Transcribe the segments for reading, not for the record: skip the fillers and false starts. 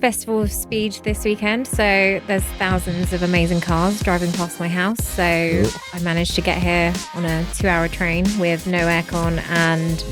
Festival of Speed this weekend, so there's thousands of amazing cars driving past my house. So I managed to get here on a 2-hour train with no aircon and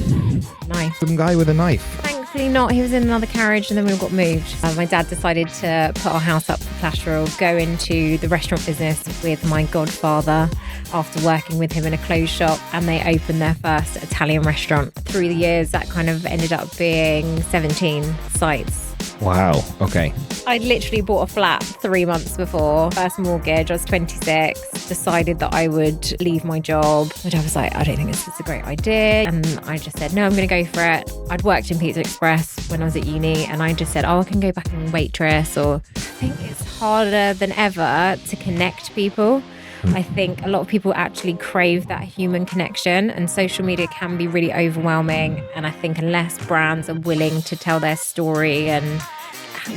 a knife. Some guy with a knife. Thankfully not. He was in another carriage and then we all got moved. My dad decided to put our house up for collateral, go into the restaurant business with my godfather after working with him in a clothes shop, and they opened their first Italian restaurant. Through the years, that kind of ended up being 17 sites. Wow. Okay. I literally bought a flat 3 months before. First mortgage, I was 26, decided that I would leave my job. My dad was like, I don't think this is a great idea. And I just said, no, I'm going to go for it. I'd worked in Pizza Express when I was at uni, and I just said, oh, I can go back and waitress. Or I think it's harder than ever to connect people. I think a lot of people actually crave that human connection, and social media can be really overwhelming. And I think unless brands are willing to tell their story and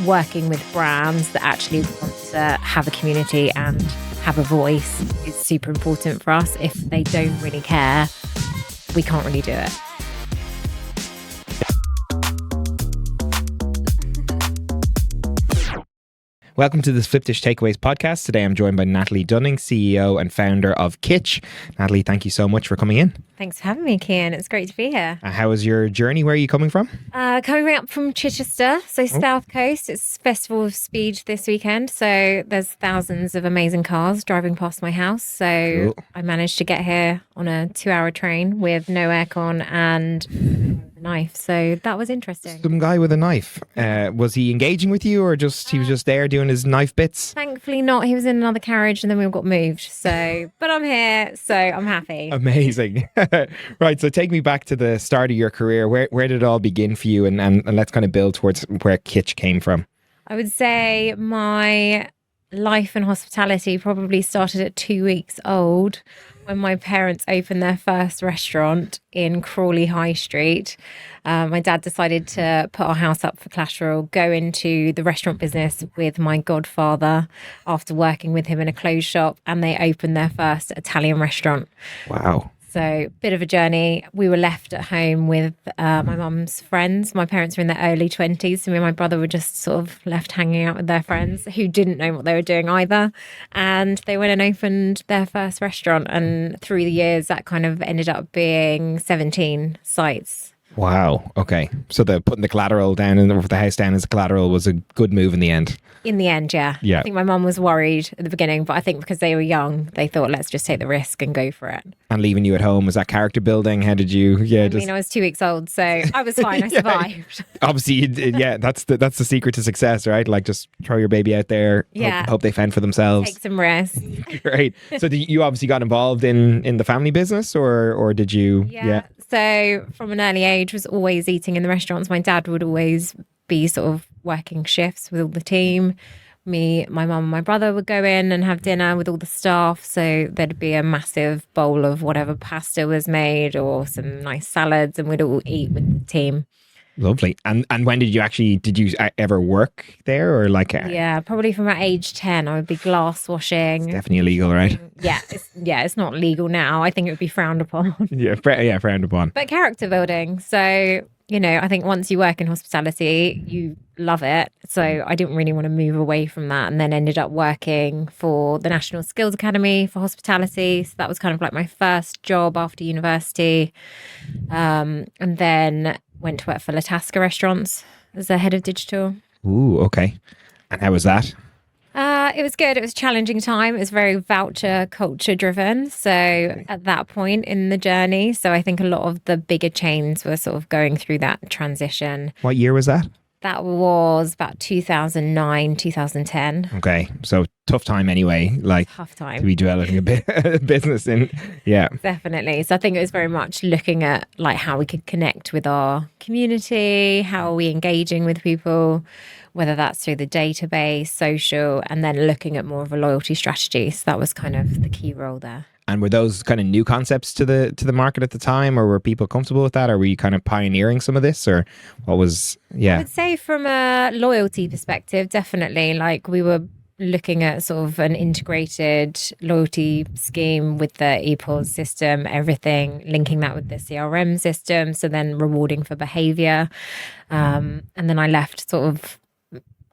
working with brands that actually want to have a community and have a voice is super important for us. If they don't really care, we can't really do it. Welcome to this Flipdish Takeaways podcast. Today I'm joined by Natalie Dunning, CEO and founder of Kitch. Natalie, thank you so much for coming in. Thanks for having me, Kian. It's great to be here. How was your journey? Where are you coming from? Coming up from Chichester, so South Coast. It's Festival of Speed this weekend, so there's thousands of amazing cars driving past my house. So I managed to get here on a 2-hour train with no aircon and a knife. So that was interesting. Some guy with a knife. Was he engaging with you, or he was just there doing his knife bits? Thankfully not. He was in another carriage and then we all got moved. So, but I'm here, so I'm happy. Amazing. Right, so take me back to the start of your career. Where did it all begin for you, and let's kind of build towards where Kitch came from. I would say my life in hospitality probably started at 2 weeks old when my parents opened their first restaurant in Crawley High Street. My dad decided to put our house up for collateral, go into the restaurant business with my godfather after working with him in a clothes shop, and they opened their first Italian restaurant. Wow. So bit of a journey. We were left at home with my mum's friends. My parents were in their early 20s. So me and my brother were just sort of left hanging out with their friends who didn't know what they were doing either. And they went and opened their first restaurant. And through the years, that kind of ended up being 17 sites. Wow. Okay. So putting the collateral down and the house down as collateral was a good move in the end. In the end, yeah. Yeah. I think my mum was worried at the beginning, but I think because they were young, they thought, let's just take the risk and go for it. And leaving you at home, was that character building? How did you? Yeah. I mean, I was 2 weeks old, so I was fine. I survived. Obviously, that's the secret to success, right? Like, just throw your baby out there. Yeah. Hope they fend for themselves. Take some risks. Great. So you obviously got involved in the family business, or did you? Yeah. So from an early age, was always eating in the restaurants. My dad would always be sort of working shifts with all the team. Me, my mum and my brother would go in and have dinner with all the staff. So there'd be a massive bowl of whatever pasta was made or some nice salads, and we'd all eat with the team. Lovely. And when did you ever work there, or like? Yeah, probably from about age 10, I would be glass washing. It's definitely illegal, right? Yeah, it's not legal now. I think it would be frowned upon. Yeah, frowned upon. But character building. So, I think once you work in hospitality, you love it. So I didn't really want to move away from that, and then ended up working for the National Skills Academy for hospitality. So that was kind of like my first job after university. And then went to work for Latasca Restaurants as the head of digital. Ooh, okay. And how was that? It was good. It was a challenging time. It was very voucher culture driven. So at that point in the journey, so I think a lot of the bigger chains were sort of going through that transition. What year was that? That was about 2009, 2010. Okay. So tough time anyway, like Tough time. to be developing a business in. Yeah. Definitely. So I think it was very much looking at like how we could connect with our community, how are we engaging with people, whether that's through the database, social, and then looking at more of a loyalty strategy. So that was kind of the key role there. And were those kind of new concepts to the market at the time, or were people comfortable with that? Or were you kind of pioneering some of this, or what was? Yeah, I would say from a loyalty perspective, definitely. Like we were looking at sort of an integrated loyalty scheme with the ePOS system, everything, linking that with the CRM system. So then rewarding for behavior. And then I left sort of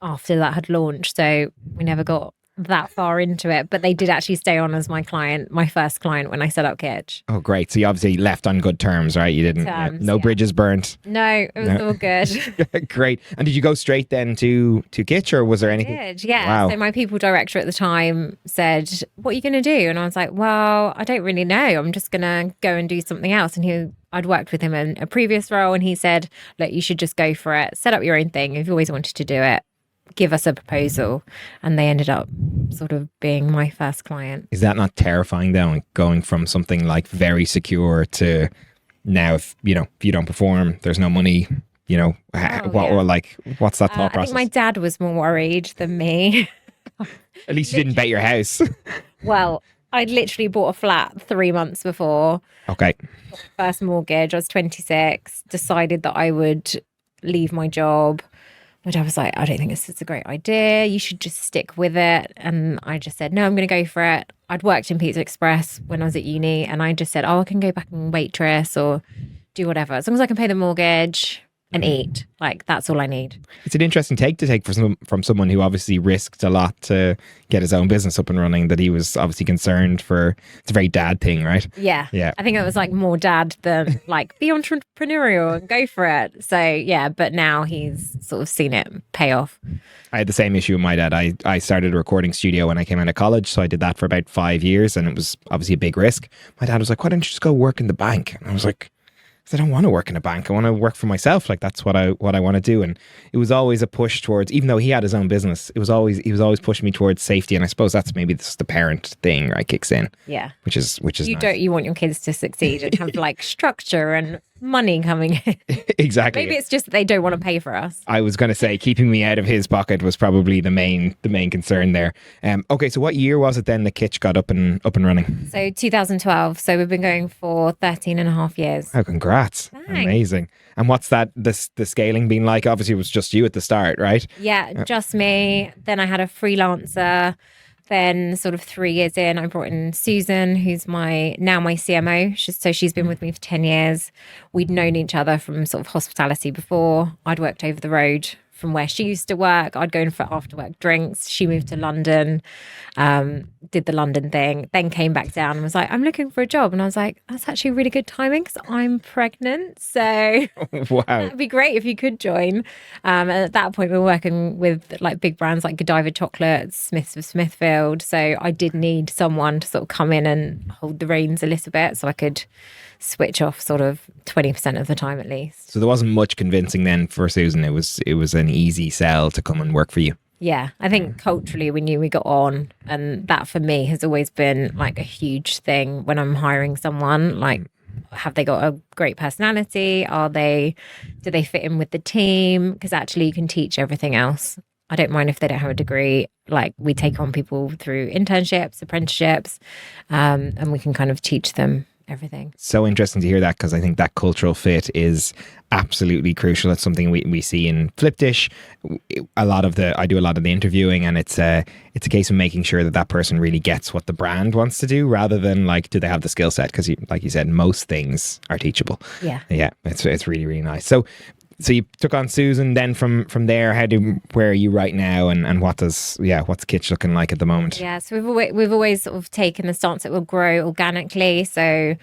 after that had launched. So we never got that far into it, but they did actually stay on as my client, my first client when I set up Kitch. Oh, great. So you obviously left on good terms, right? You didn't, no bridges burnt. No, it was all good. Great. And did you go straight then to Kitch, or was there anything? I did, yeah. Wow. So my people director at the time said, "What are you going to do?" And I was like, "Well, I don't really know. I'm just going to go and do something else." And I'd worked with him in a previous role, and he said, "Look, you should just go for it. Set up your own thing. If you've always wanted to do it, give us a proposal." And they ended up sort of being my first client. Is that not terrifying though, going from something like very secure to now, if you don't perform, there's no money, what's that thought process? I think my dad was more worried than me. At least you didn't bet your house. Well, I'd literally bought a flat 3 months before. Okay. First mortgage, I was 26, decided that I would leave my job. My dad was like, "I don't think this is a great idea. You should just stick with it." And I just said, "No, I'm going to go for it." I'd worked in Pizza Express when I was at uni, and I just said, "Oh, I can go back and waitress or do whatever. As long as I can pay the mortgage and eat, like that's all I need." It's an interesting take to take from someone who obviously risked a lot to get his own business up and running, that he was obviously concerned for. It's a very dad thing, right? Yeah. Yeah. I think it was like more dad than like be entrepreneurial and go for it. So yeah, but now he's sort of seen it pay off. I had the same issue with my dad. I started a recording studio when I came out of college, so I did that for about 5 years, and it was obviously a big risk. My dad was like, "Why don't you just go work in the bank?" And I was like, "I don't want to work in a bank. I want to work for myself. Like that's what I want to do." And it was always a push towards, even though he had his own business, he was always pushing me towards safety. And I suppose that's maybe just the parent thing, right? Kicks in. Yeah. Which is you nice. want your kids to succeed and have like structure and money coming in. Exactly. Maybe it's just that they don't want to pay for us. I was going to say keeping me out of his pocket was probably the main concern there. Okay, so what year was it then that Kitch got up and running? So 2012. So we've been going for 13 and a half years. Oh, congrats. Thanks. Amazing. And what's the scaling been like? Obviously, it was just you at the start, right? Yeah, just me. Then I had a freelancer. Then sort of 3 years in, I brought in Susan, who's my CMO. She's been with me for 10 years. We'd known each other from sort of hospitality before. I'd worked over the road from where she used to work. I'd go in for after work drinks. She moved to London, did the London thing, then came back down and was like, "I'm looking for a job." And I was like, "That's actually really good timing because I'm pregnant. So Wow. that'd be great if you could join." And at that point, we were working with like big brands like Godiva Chocolates, Smiths of Smithfield. So I did need someone to sort of come in and hold the reins a little bit so I could switch off sort of 20% of the time at least. So there wasn't much convincing then for Susan. It was an easy sell to come and work for you. Yeah, I think culturally we knew we got on, and that for me has always been like a huge thing when I'm hiring someone. Like, have they got a great personality? Do they fit in with the team? Because actually you can teach everything else. I don't mind if they don't have a degree. Like, we take on people through internships, apprenticeships, and we can kind of teach them everything. So interesting to hear that, because I think that cultural fit is absolutely crucial. It's something we see in Flipdish. I do a lot of the interviewing, and it's a case of making sure that person really gets what the brand wants to do, rather than like, do they have the skill set? Because like you said, most things are teachable. Yeah. It's really, really nice. So you took on Susan. Then from there, where are you right now, and what's Kitch looking like at the moment? Yeah, so we've always sort of taken the stance that we'll grow organically. So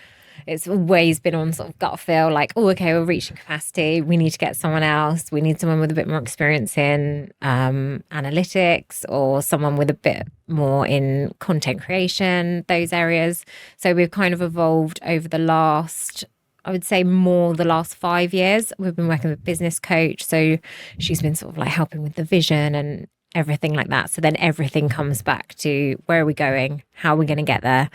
it's always been on sort of gut feel, like, oh, okay, we're reaching capacity. We need to get someone else. We need someone with a bit more experience in analytics, or someone with a bit more in content creation, those areas. So we've kind of evolved over the last 5 years. We've been working with a business coach. So she's been sort of like helping with the vision and everything like that. So then everything comes back to, where are we going? How are we going to get there?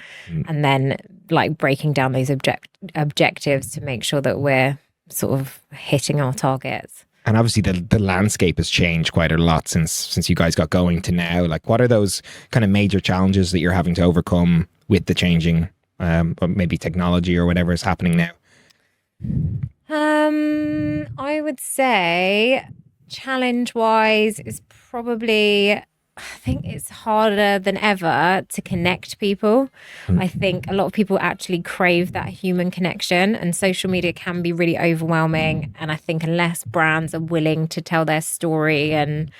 And then like breaking down those objectives to make sure that we're sort of hitting our targets. And obviously the landscape has changed quite a lot since you guys got going to now. Like, what are those kind of major challenges that you're having to overcome with the changing maybe technology or whatever is happening now? I would say challenge-wise is probably, I think it's harder than ever to connect people. I think a lot of people actually crave that human connection, and social media can be really overwhelming. And I think unless brands are willing to tell their story and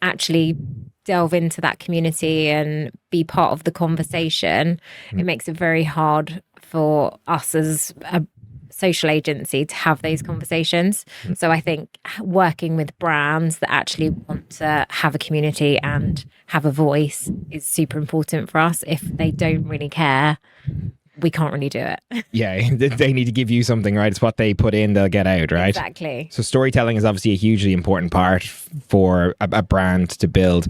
actually delve into that community and be part of the conversation, it makes it very hard for us as a social agency to have those conversations. So I think working with brands that actually want to have a community and have a voice is super important for us. If they don't really care, we can't really do it. Yeah, they need to give you something, right? It's what they put in, they'll get out, right? Exactly. So storytelling is obviously a hugely important part for a brand to build.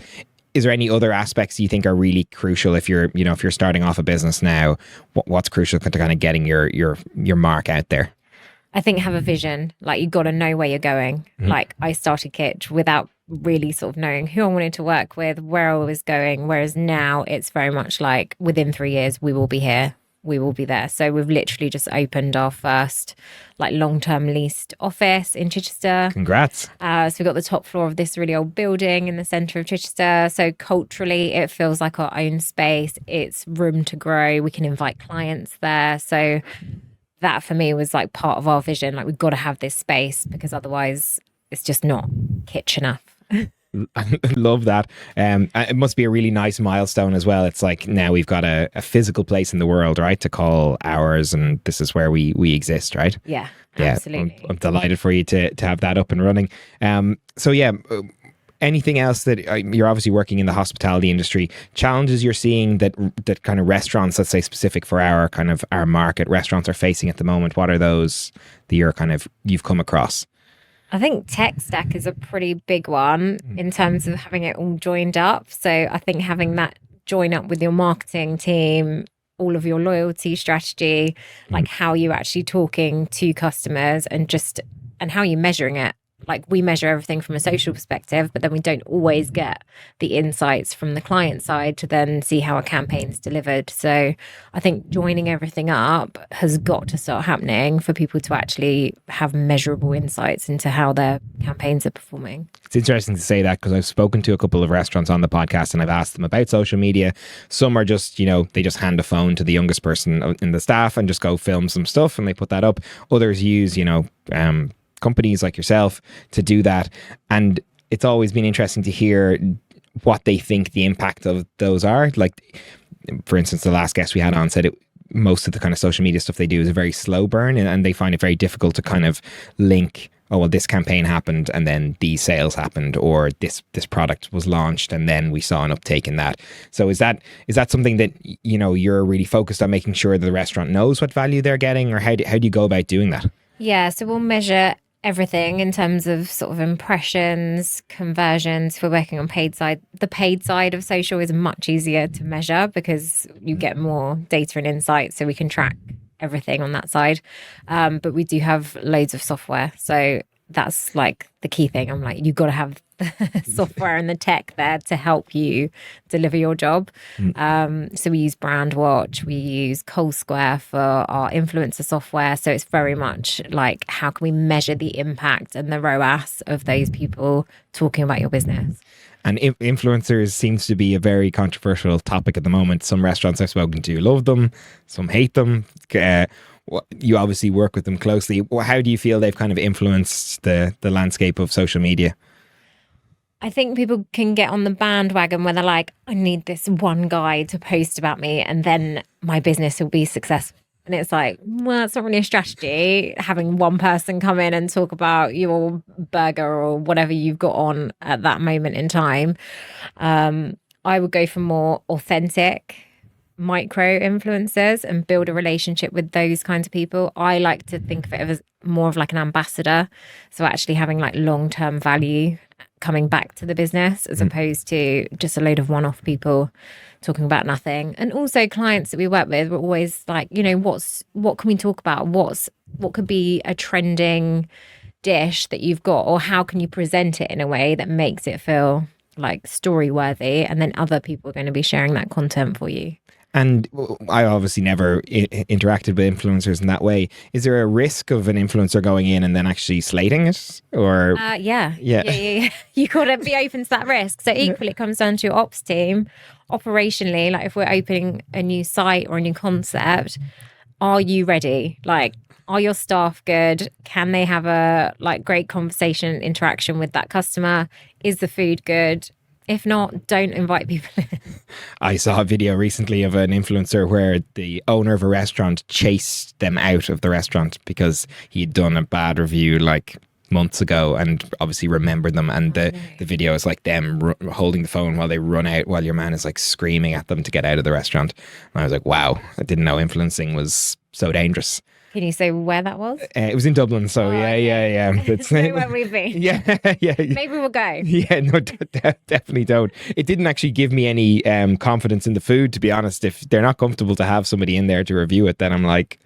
Is there any other aspects you think are really crucial if you're starting off a business now? What's crucial to kind of getting your mark out there? I think have a vision. Like, you got to know where you're going. Like, I started Kitch without really sort of knowing who I wanted to work with, where I was going. Whereas now it's very much like, within 3 years, we will be here. We will be there. So we've literally just opened our first like long-term leased office in Chichester. Congrats. So we've got the top floor of this really old building in the centre of Chichester. So culturally, it feels like our own space. It's room to grow. We can invite clients there. So that for me was like part of our vision. Like, we've got to have this space because otherwise it's just not Kitch enough. I love that. It must be a really nice milestone as well. It's like now we've got a physical place in the world, right, to call ours, and this is where we exist, right? Yeah, absolutely. I'm delighted for you to have that up and running. So yeah, anything else that you're obviously working in the hospitality industry, challenges you're seeing that kind of restaurants, let's say specific for our market, restaurants are facing at the moment? What are those that you've come across? I think tech stack is a pretty big one in terms of having it all joined up. So I think having that join up with your marketing team, all of your loyalty strategy, like how you're actually talking to customers and how you're measuring it. Like, we measure everything from a social perspective, but then we don't always get the insights from the client side to then see how a campaign's delivered. So I think joining everything up has got to start happening for people to actually have measurable insights into how their campaigns are performing. It's interesting to say that because I've spoken to a couple of restaurants on the podcast and I've asked them about social media. Some are just, they just hand a phone to the youngest person in the staff and just go film some stuff and they put that up. Others use, companies like yourself to do that. And it's always been interesting to hear what they think the impact of those are. Like, for instance, the last guest we had on said most of the kind of social media stuff they do is a very slow burn, and they find it very difficult to kind of link, oh, well, this campaign happened and then these sales happened, or this product was launched and then we saw an uptake in that. So is that something that, you're really focused on making sure that the restaurant knows what value they're getting, or how do you go about doing that? Yeah, so we'll measure everything in terms of sort of impressions, conversions. If we're working on paid side, the paid side of social is much easier to measure because you get more data and insight, so we can track everything on that side. But we do have loads of software, so that's like the key thing. I'm like, you've got to have the software and the tech there to help you deliver your job. So we use Brandwatch, we use Coal Square for our influencer software. So it's very much like, how can we measure the impact and the ROAS of those people talking about your business? And influencers seems to be a very controversial topic at the moment. Some restaurants I've spoken to love them, some hate them. You obviously work with them closely. How do you feel they've kind of influenced the landscape of social media? I think people can get on the bandwagon where they're like, I need this one guy to post about me and then my business will be successful. And it's like, well, it's not really a strategy, having one person come in and talk about your burger or whatever you've got on at that moment in time. I would go for more authentic micro influencers and build a relationship with those kinds of people. I like to think of it as more of like an ambassador. So actually having like long-term value coming back to the business as opposed to just a load of one-off people talking about nothing. And also clients that we work with, we're always like, what can we talk about? What could be a trending dish that you've got, or how can you present it in a way that makes it feel like story worthy? And then other people are going to be sharing that content for you. And I obviously never interacted with influencers in that way. Is there a risk of an influencer going in and then actually slating it? Or yeah. You got to be open to that risk. So equally, it comes down to your ops team. Operationally, like if we're opening a new site or a new concept, are you ready? Like, are your staff good? Can they have a great conversation, interaction with that customer? Is the food good? If not, don't invite people in. I saw a video recently of an influencer where the owner of a restaurant chased them out of the restaurant because he'd done a bad review like months ago and obviously remembered them. And the video is like them holding the phone while they run out, while your man is like screaming at them to get out of the restaurant. And I was like, wow, I didn't know influencing was so dangerous. Can you say where that was? It was in Dublin, so yeah. It's know where we've been. Yeah. Maybe we'll go. Yeah, no, definitely don't. It didn't actually give me any confidence in the food, to be honest. If they're not comfortable to have somebody in there to review it, then I'm like,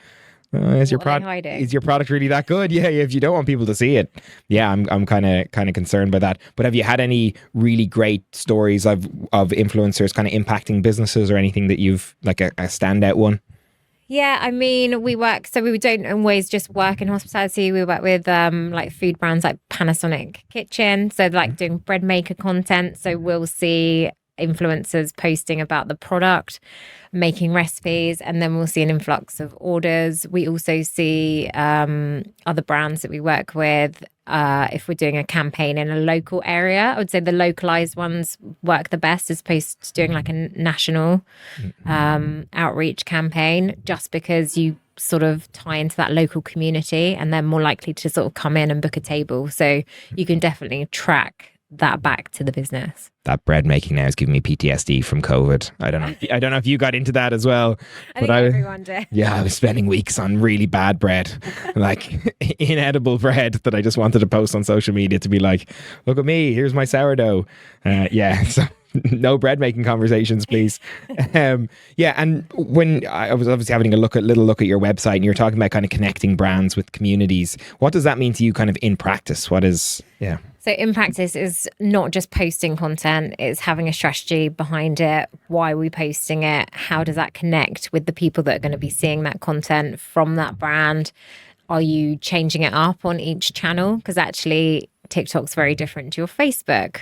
is your product really that good? Yeah, if you don't want people to see it, yeah, I'm kind of concerned by that. But have you had any really great stories of influencers kind of impacting businesses, or anything that you've like a standout one? Yeah, I mean, we don't always just work in hospitality. We work with like food brands like Panasonic Kitchen. So like doing bread maker content. So we'll see influencers posting about the product, making recipes, and then we'll see an influx of orders. We also see other brands that we work with. If we're doing a campaign in a local area, I would say the localized ones work the best, as opposed to doing like a national outreach campaign, just because you sort of tie into that local community and they're more likely to sort of come in and book a table. So you can definitely track that back to the business. That bread making now is giving me PTSD from COVID. I don't know if you got into that as well. I think everyone did. Yeah, I was spending weeks on really bad bread, like inedible bread that I just wanted to post on social media to be like, look at me, here's my sourdough. Yeah, so no bread making conversations, please. Yeah, and when I was obviously having a little look at your website, and you're talking about kind of connecting brands with communities. What does that mean to you kind of in practice? Yeah. So in practice is not just posting content, it's having a strategy behind it. Why are we posting it? How does that connect with the people that are going to be seeing that content from that brand? Are you changing it up on each channel? Because actually TikTok's very different to your Facebook.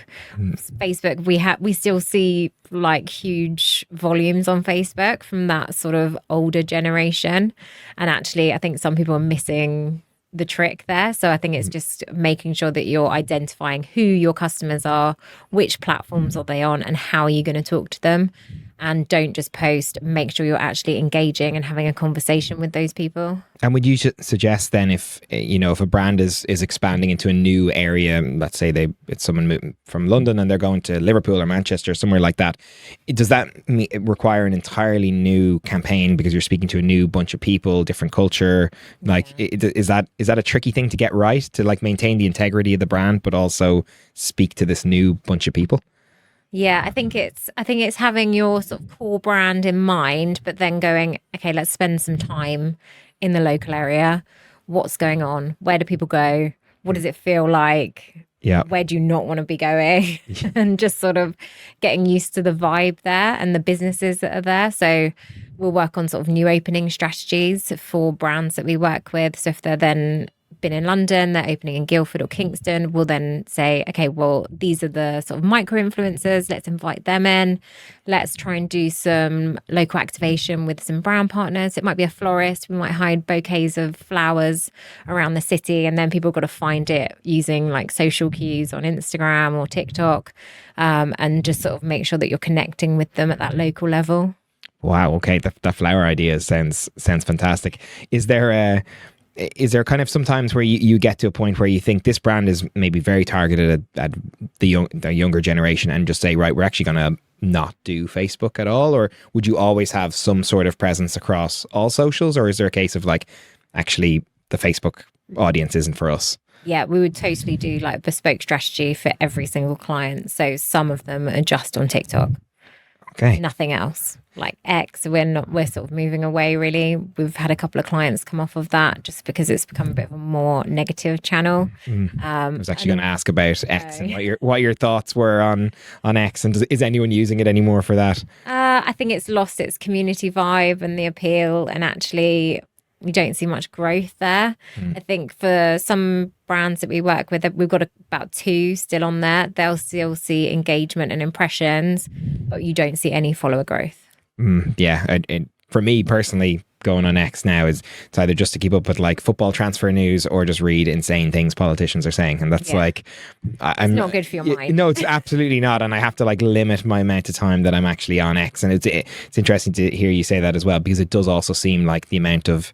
Facebook, we still see like huge volumes on Facebook from that sort of older generation. And actually, I think some people are missing the trick there. So I think it's just making sure that you're identifying who your customers are, which platforms are they on, and how are you going to talk to them. And don't just post, make sure you're actually engaging and having a conversation with those people. And would you suggest then, if a brand is expanding into a new area, let's say it's someone moving from London and they're going to Liverpool or Manchester, somewhere like that, does that require an entirely new campaign because you're speaking to a new bunch of people, different culture? Like, is that a tricky thing to get right, to like maintain the integrity of the brand, but also speak to this new bunch of people? Yeah, I think it's having your sort of core brand in mind, but then going, okay, let's spend some time in the local area. What's going on? Where do people go? What does it feel like? Yeah. Where do you not want to be going? And just sort of getting used to the vibe there and the businesses that are there. So we'll work on sort of new opening strategies for brands that we work with. So if they're then been in London, they're opening in Guildford or Kingston, we'll then say, okay, well, these are the sort of micro influencers, let's invite them in, let's try and do some local activation with some brand partners. It might be a florist, we might hide bouquets of flowers around the city, and then people got to find it using like social cues on Instagram or TikTok, and just sort of make sure that you're connecting with them at that local level. Wow, okay, the flower idea sounds fantastic. Is there kind of sometimes where you get to a point where you think this brand is maybe very targeted at the younger generation, and just say, right, we're actually going to not do Facebook at all? Or would you always have some sort of presence across all socials? Or is there a case of like, actually the Facebook audience isn't for us? Yeah, we would totally do like bespoke strategy for every single client. So some of them are just on TikTok. Okay. Nothing else. Like X, we're sort of moving away really. We've had a couple of clients come off of that just because it's become a bit of a more negative channel. I was actually going to ask about X and what your thoughts were on X, and is anyone using it anymore for that? I think it's lost its community vibe and the appeal, and actually we don't see much growth there. I think for some brands that we work with, we've got about 2 still on there. They'll still see engagement and impressions, but you don't see any follower growth. Yeah, for me personally, going on X now is it's either just to keep up with like football transfer news or just read insane things politicians are saying, and that's like I'm not good for your mind. No, it's absolutely not, and I have to like limit my amount of time that I'm actually on X. And it's interesting to hear you say that as well, because it does also seem like the amount of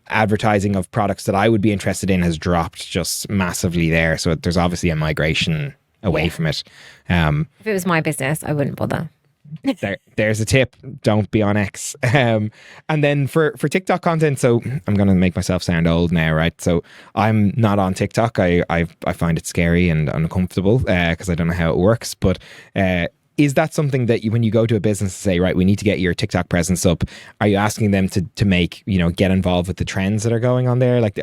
advertising of products that I would be interested in has dropped just massively there. So there's obviously a migration away from it. If it was my business, I wouldn't bother. There's a tip. Don't be on X. And then for TikTok content, so I'm going to make myself sound old now, right? So I'm not on TikTok. I find it scary and uncomfortable because I don't know how it works. But is that something that when you go to a business and say, right, we need to get your TikTok presence up, are you asking them to make, get involved with the trends that are going on there? Like,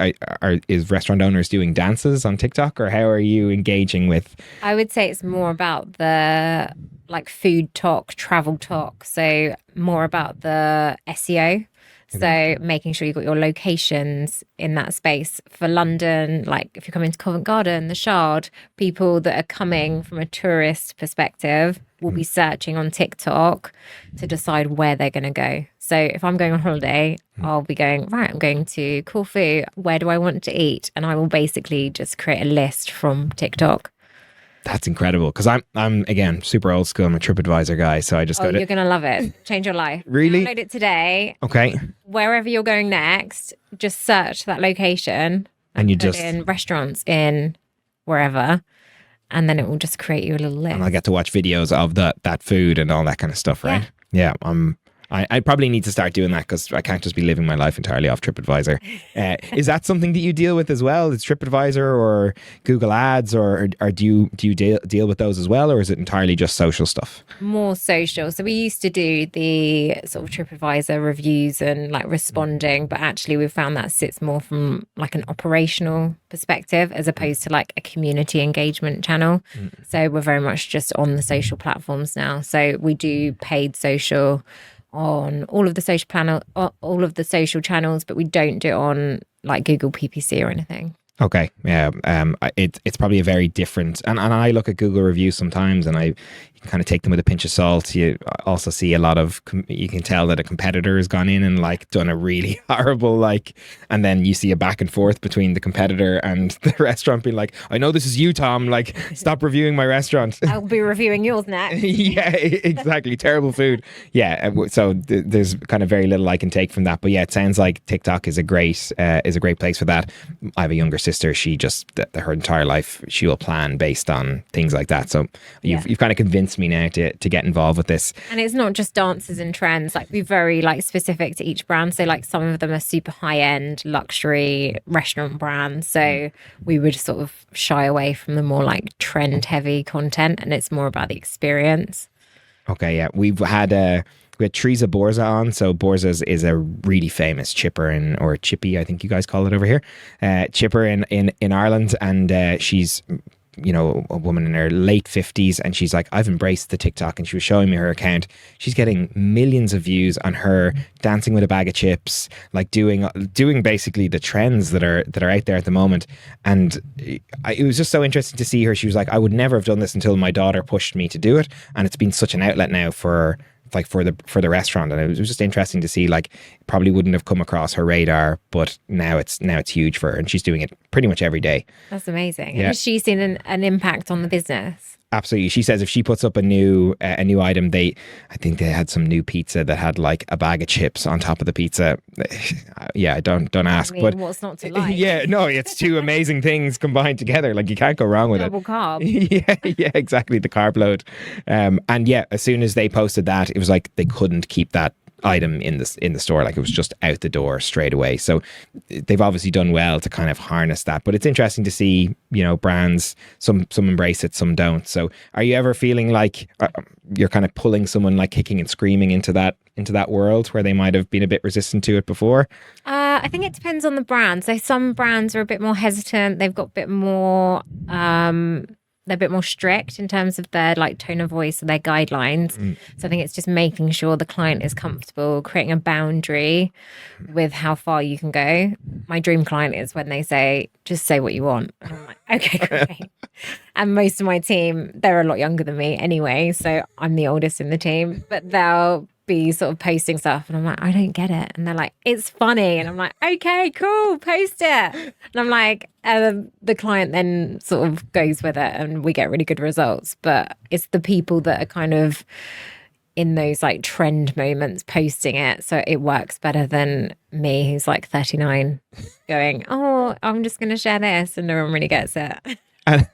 is restaurant owners doing dances on TikTok, or how are you engaging with? I would say it's more about the like food talk, travel talk. So more about the SEO. So making sure you've got your locations in that space. For London, like if you're coming to Covent Garden, the Shard, people that are coming from a tourist perspective will be searching on TikTok to decide where they're going to go. So if I'm going on holiday, I'll be going, right, I'm going to Corfu. Where do I want to eat? And I will basically just create a list from TikTok. That's incredible, because I'm again super old school. I'm a TripAdvisor guy, so I just go to. You're gonna love it. Change your life. Really? Download it today. Okay. Wherever you're going next, just search that location and you put just in restaurants in wherever, and then it will just create you a little list. And I'll get to watch videos of that food and all that kind of stuff, right? Yeah. I probably need to start doing that, because I can't just be living my life entirely off TripAdvisor. Is that something that you deal with as well? Is TripAdvisor or Google Ads, or do you deal with those as well, or is it entirely just social stuff? More social. So we used to do the sort of TripAdvisor reviews and like responding, but actually we've found that sits more from like an operational perspective as opposed to like a community engagement channel. So we're very much just on the social platforms now. So we do paid social on all of the social channels, but we don't do it on like Google PPC or anything. Okay, yeah, it's probably a very different, and I look at Google reviews sometimes, and you can kind of take them with a pinch of salt. You also see a lot of, you can tell that a competitor has gone in and like done a really horrible and then you see a back and forth between the competitor and the restaurant being like, I know this is you, Tom, like stop reviewing my restaurant. I'll be reviewing yours next. Yeah, exactly. Terrible food. Yeah, so there's kind of very little I can take from that, but yeah, it sounds like TikTok is a great place for that. I have a younger sister. She just her entire life she will plan based on things like that. So you've kind of convinced me now to get involved with this. And it's not just dances and trends. Like we're very like specific to each brand. So like some of them are super high end luxury restaurant brands. So we would sort of shy away from the more like trend heavy content, and it's more about the experience. Okay, yeah, we had Teresa Borza on. So Borza's is a really famous chipper or chippy, I think you guys call it over here, chipper in Ireland, and she's a woman in her late 50s, and she's like, I've embraced the TikTok, and she was showing me her account. She's getting millions of views on her dancing with a bag of chips, like doing basically the trends that are out there at the moment. And it was just so interesting to see her. She was like, I would never have done this until my daughter pushed me to do it, and it's been such an outlet now for the restaurant. And it was just interesting to see, like, probably wouldn't have come across her radar, but now it's huge for her, and she's doing it pretty much every day. That's amazing. Yeah. Has she seen an impact on the business? Absolutely. She says if she puts up a new item, I think they had some new pizza that had like a bag of chips on top of the pizza. Yeah, don't ask. But what's not to like? Yeah, no, it's two amazing things combined together. Like you can't go wrong with Double carb. Yeah, exactly. The carb load. And yeah, as soon as they posted that, it was like they couldn't keep that item in the store. Like it was just out the door straight away. So they've obviously done well to kind of harness that. But it's interesting to see, brands, some embrace it, some don't. So are you ever feeling like you're kind of pulling someone like kicking and screaming into that world where they might have been a bit resistant to it before? I think it depends on the brand. So some brands are a bit more hesitant. They've got a bit more they're a bit more strict in terms of their like tone of voice and their guidelines. So I think it's just making sure the client is comfortable, creating a boundary with how far you can go. My dream client is when they say, just say what you want. And I'm like, okay, great. And most of my team, they're a lot younger than me anyway. So I'm the oldest in the team, but they'll be sort of posting stuff, and I'm like, I don't get it. And they're like, it's funny. And I'm like, okay, cool, post it. And I'm like, the client then sort of goes with it and we get really good results. But it's the people that are kind of in those like trend moments posting it. So it works better than me, who's like 39, going, oh, I'm just going to share this, and no one really gets it. And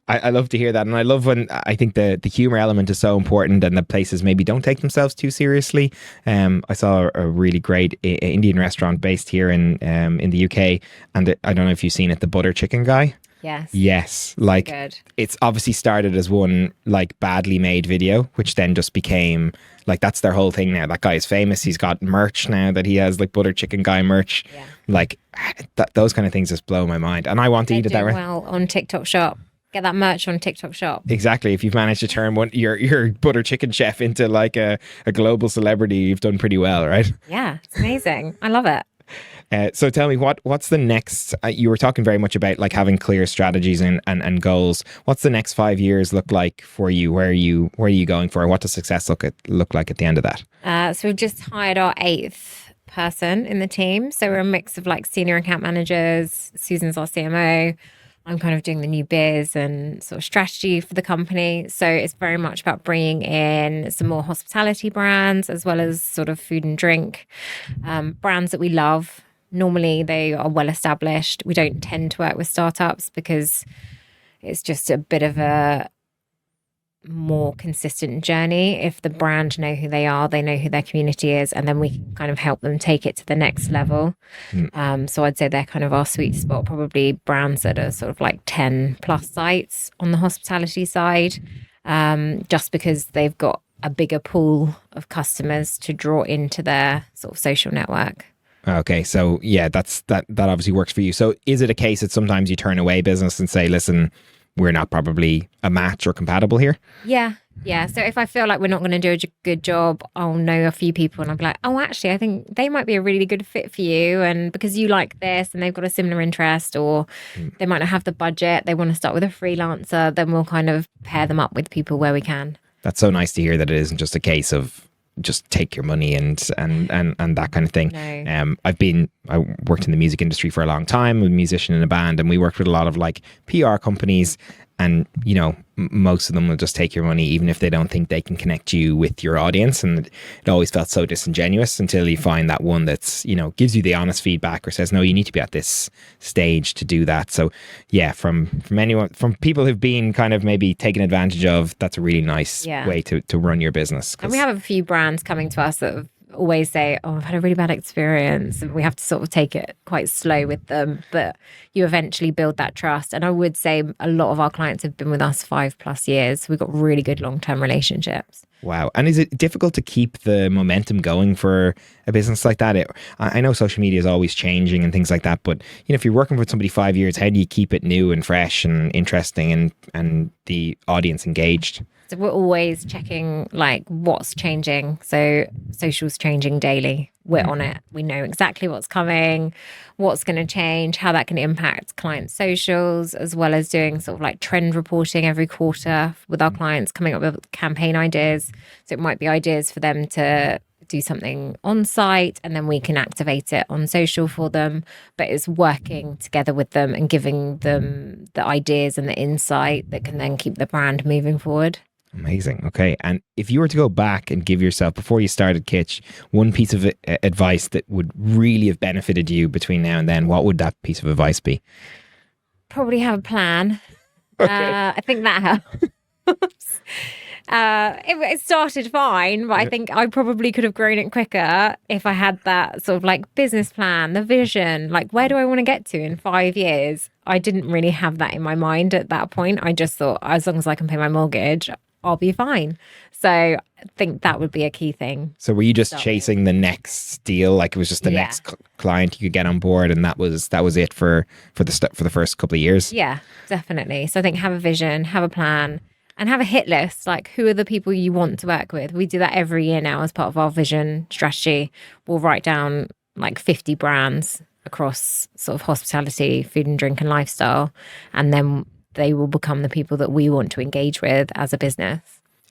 I love to hear that. And I love when I think the humor element is so important, and the places maybe don't take themselves too seriously. I saw a really great Indian restaurant based here in the UK. And I don't know if you've seen it, the butter chicken guy. Yes. Yes. Like, good. It's obviously started as one like badly made video, which then just became like, that's their whole thing now. That guy is famous. He's got merch now that he has, like butter chicken guy merch. Yeah. Like those kind of things just blow my mind. And I want to eat it that way. Well, on TikTok Shop. Get that merch on TikTok Shop. Exactly. If you've managed to turn your butter chicken chef into like a global celebrity, you've done pretty well, right? Yeah, it's amazing. I love it. So tell me, what's the next? You were talking very much about like having clear strategies and goals. What's the next 5 years look like for you? Where are you going for? What does success look like at the end of that? So we've just hired our 8th person in the team. So we're a mix of like senior account managers. Susan's our CMO. I'm kind of doing the new biz and sort of strategy for the company. So it's very much about bringing in some more hospitality brands, as well as sort of food and drink brands that we love. Normally they are well established. We don't tend to work with startups because it's just a bit of a more consistent journey. If the brand know who they are, they know who their community is, and then we can kind of help them take it to the next level. So I'd say they're kind of our sweet spot, probably brands that are sort of like 10 plus sites on the hospitality side, just because they've got a bigger pool of customers to draw into their sort of social network. Okay, so yeah, that obviously works for you. So is it a case that sometimes you turn away business and say, listen, we're not probably a match or compatible here? Yeah. So if I feel like we're not going to do a good job, I'll know a few people and I'll be like, oh, actually, I think they might be a really good fit for you. And because you like this and they've got a similar interest, or they might not have the budget, they want to start with a freelancer, then we'll kind of pair them up with people where we can. That's so nice to hear that it isn't just a case of just take your money and that kind of thing. No. I worked in the music industry for a long time. I'm a musician in a band, and we worked with a lot of like PR companies, and you know, most of them will just take your money even if they don't think they can connect you with your audience. And it always felt so disingenuous until you find that one that's, you know, gives you the honest feedback or says, no, you need to be at this stage to do that. So yeah, from people who've been kind of maybe taken advantage of, that's a really nice way to run your business. And we have a few brands coming to us that have always say, oh, I've had a really bad experience, and we have to sort of take it quite slow with them, but you eventually build that trust. And I would say a lot of our clients have been with us 5+ years. We've got really good long-term relationships. Wow. And is it difficult to keep the momentum going for a business like that? I know social media is always changing and things like that, but you know, if you're working with somebody 5 years, how do you keep it new and fresh and interesting and the audience engaged? So we're always checking like what's changing. So social's changing daily. We're on it. We know exactly what's coming, what's going to change, how that can impact client socials, as well as doing sort of like trend reporting every quarter with our clients, coming up with campaign ideas. So it might be ideas for them to do something on site, and then we can activate it on social for them. But it's working together with them and giving them the ideas and the insight that can then keep the brand moving forward. Amazing. Okay. And if you were to go back and give yourself, before you started Kitch, one piece of advice that would really have benefited you between now and then, what would that piece of advice be? Probably have a plan. Okay. I think that helps. It started fine, but I think I probably could have grown it quicker if I had that sort of like business plan, the vision, like where do I want to get to in 5 years? I didn't really have that in my mind at that point. I just thought, as long as I can pay my mortgage, I'll be fine. So I think that would be a key thing. So were you just chasing the next deal? Like it was just the next client you could get on board, and that was it for the first couple of years? Yeah, definitely. So I think have a vision, have a plan, and have a hit list. Like, who are the people you want to work with? We do that every year now as part of our vision strategy. We'll write down like 50 brands across sort of hospitality, food and drink and lifestyle. And then they will become the people that we want to engage with as a business.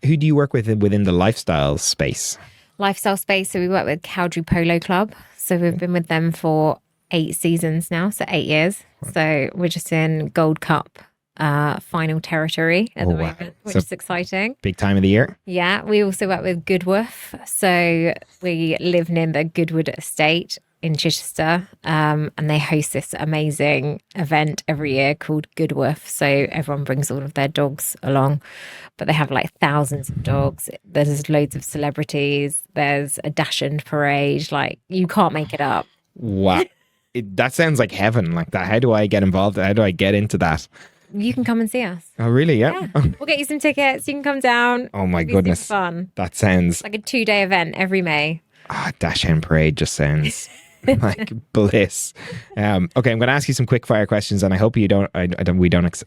Who do you work with within the lifestyle space? Lifestyle space. So we work with Cowdrey Polo Club. So we've been with them for 8 seasons now, so 8 years. So we're just in Gold Cup final territory at the moment, which is exciting. Big time of the year. Yeah, we also work with Goodwoof. So we live near the Goodwood estate in Chichester, and they host this amazing event every year called Goodwoof. So everyone brings all of their dogs along, but they have like thousands of dogs. There's loads of celebrities. There's a Dachshund parade. Like, you can't make it up. Wow. That sounds like heaven. Like that. How do I get involved? How do I get into that? You can come and see us. Oh, really? Yeah. We'll get you some tickets. You can come down. Oh my goodness. Fun. That sounds like a 2-day event every May. Dachshund parade just sounds like bliss. Okay, I'm going to ask you some quick fire questions, and I hope we don't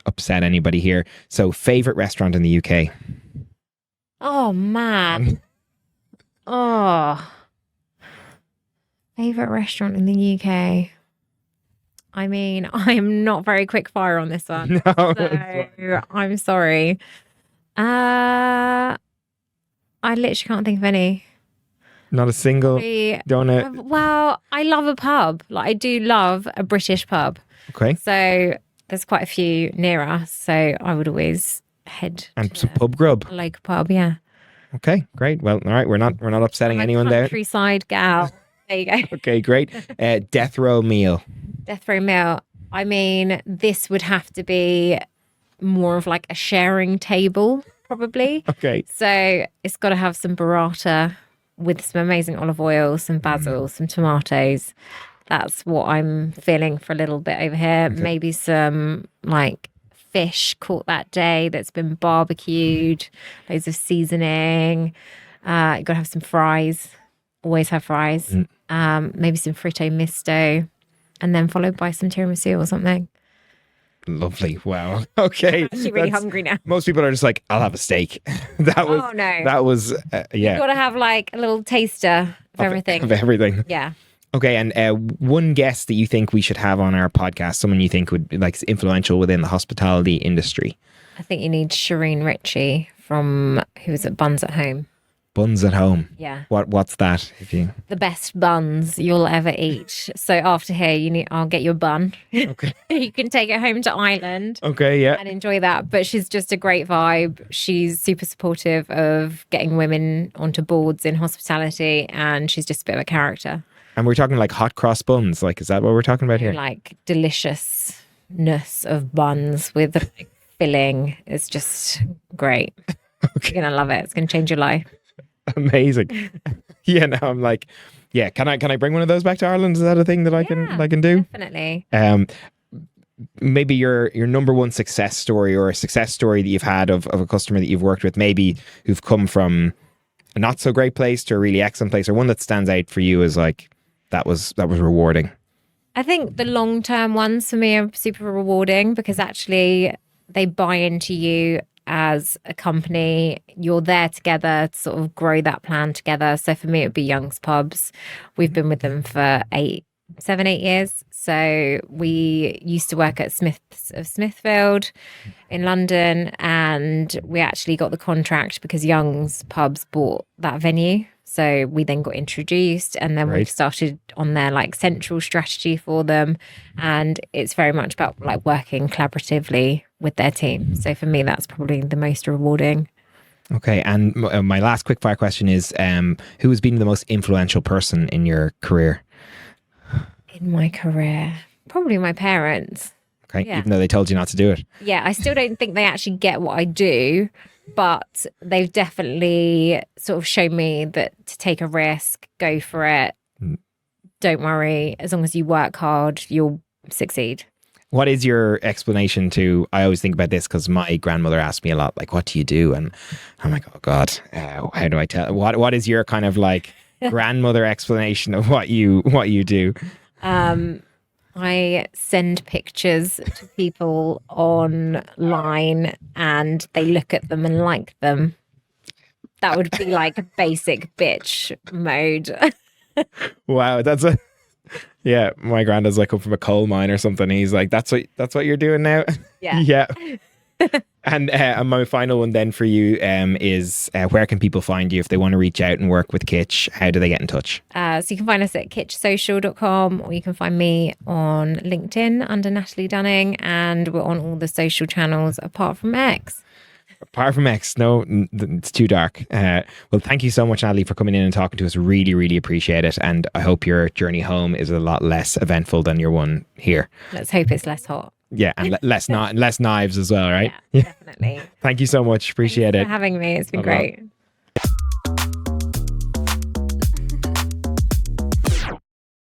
upset anybody here. So, favorite restaurant in the UK? Oh man. Favorite restaurant in the UK? I mean, I'm not very quick fire on this one. No, so I'm sorry. I literally can't think of any. Not a single donut. Well, I love a pub. Like, I do love a British pub. Okay. So there's quite a few near us. So I would always head and some pub grub. A local pub, yeah. Okay, great. Well, all right, we're not upsetting anyone there. Countryside gal. There you go. Okay, great. Death row meal. Death row meal. I mean, this would have to be more of like a sharing table, probably. Okay. So it's got to have some burrata with some amazing olive oil, some basil, some tomatoes. That's what I'm feeling for a little bit over here. Okay. Maybe some like fish caught that day that's been barbecued, loads of seasoning. You got to have some fries. Always have fries. Maybe some fritto misto, and then followed by some tiramisu or something. Lovely. Wow. Okay. I'm actually really hungry now. Most people are just like, I'll have a steak. That was yeah. You've got to have like a little taster of everything. Of everything. Yeah. Okay. And one guest that you think we should have on our podcast, someone you think would be like influential within the hospitality industry. I think you need Shireen Ritchie who was at Buns at Home. Buns at Home. Yeah. What's that? The best buns you'll ever eat. So after here, I'll get you a bun. Okay. You can take it home to Ireland. Okay, yeah. And enjoy that. But she's just a great vibe. She's super supportive of getting women onto boards in hospitality, and she's just a bit of a character. And we're talking like hot cross buns. Like, is that what we're talking about here? Like deliciousness of buns with like filling. It's just great. Okay. You're gonna love it. It's gonna change your life. Amazing. Yeah, now I'm like, yeah, can I bring one of those back to Ireland? Is that a thing that I can do? Definitely. Maybe your number one success story, or a success story that you've had of a customer that you've worked with, maybe who've come from a not so great place to a really excellent place, or one that stands out for you as like that was rewarding. I think the long-term ones for me are super rewarding because actually they buy into you as a company. You're there together to sort of grow that plan together. So for me, it would be Young's Pubs. We've been with them for 7, 8 years. So we used to work at Smith's of Smithfield in London, and we actually got the contract because Young's Pubs bought that venue. So we then got introduced, and then we've started on their like central strategy for them. And it's very much about like working collaboratively with their team. So for me, that's probably the most rewarding. Okay. And my last quick fire question is, who has been the most influential person in your career? In my career? Probably my parents. Okay. Yeah. Even though they told you not to do it. Yeah. I still don't think they actually get what I do, but they've definitely sort of shown me that to take a risk, go for it. Don't worry. As long as you work hard, you'll succeed. What is your explanation to, I always think about this because my grandmother asked me a lot, like, what do you do? And I'm like, oh God, how do I tell? What is your kind of like grandmother explanation of what you do? I send pictures to people online and they look at them and like them. That would be like a basic bitch mode. Wow, yeah, my granddad's like up from a coal mine or something. He's like, that's what you're doing now? Yeah. Yeah. And my final one then for you is where can people find you if they want to reach out and work with Kitch? How do they get in touch? So you can find us at kitchsocial.com, or you can find me on LinkedIn under Natalie Dunning, and we're on all the social channels apart from X. Apart from X, no, it's too dark. Well, thank you so much, Natalie, for coming in and talking to us. Really, really appreciate it. And I hope your journey home is a lot less eventful than your one here. Let's hope it's less hot. Yeah, and less knives as well, right? Yeah, definitely. Thank you so much. Appreciate Thanks it. for having me. It's been Bye-bye. great.